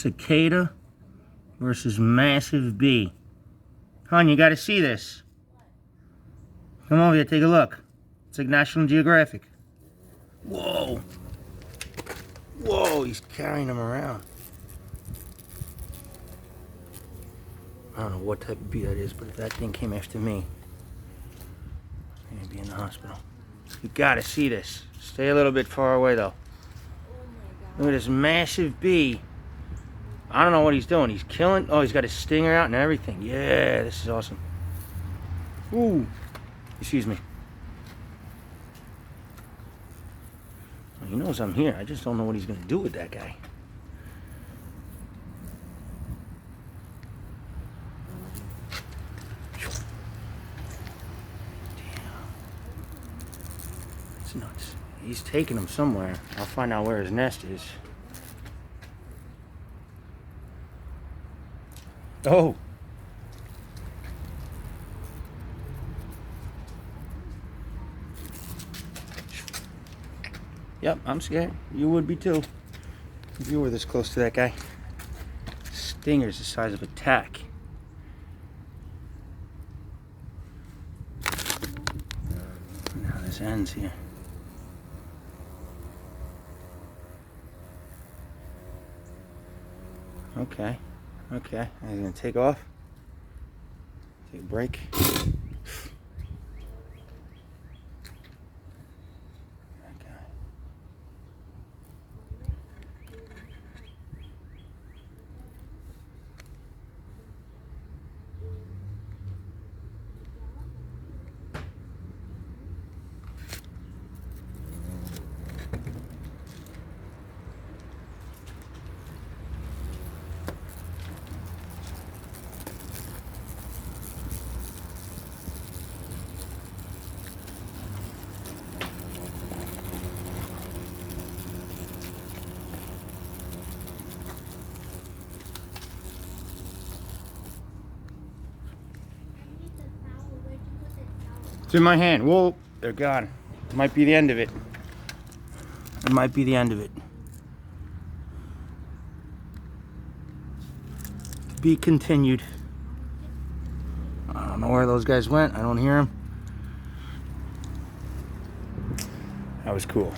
Cicada versus massive bee. Hon, you gotta see this. Come over here, take a look. It's like National Geographic. Whoa. Whoa, he's carrying him around. I don't know what type of bee that is, but if that thing came after me, I'm gonna be in the hospital. You gotta see this. Stay a little bit far away though. Look at this massive bee. I don't know what he's doing. He's killing. Oh, he's got his stinger out and everything. Yeah, this is awesome. Ooh. Excuse me. Well, he knows I'm here. I just don't know what he's going to do with that guy. Damn. That's nuts. He's taking him somewhere. I'll find out where his nest is. Oh. Yep, I'm scared. You would be too. If you were this close to that guy. Stinger's the size of a tack. Now this ends here. Okay. Okay. I'm gonna take off. Take a break. It's in my hand. Whoa, they're gone. It might be the end of it. It might be the end of it. To be continued. I don't know where those guys went. I don't hear them. That was cool.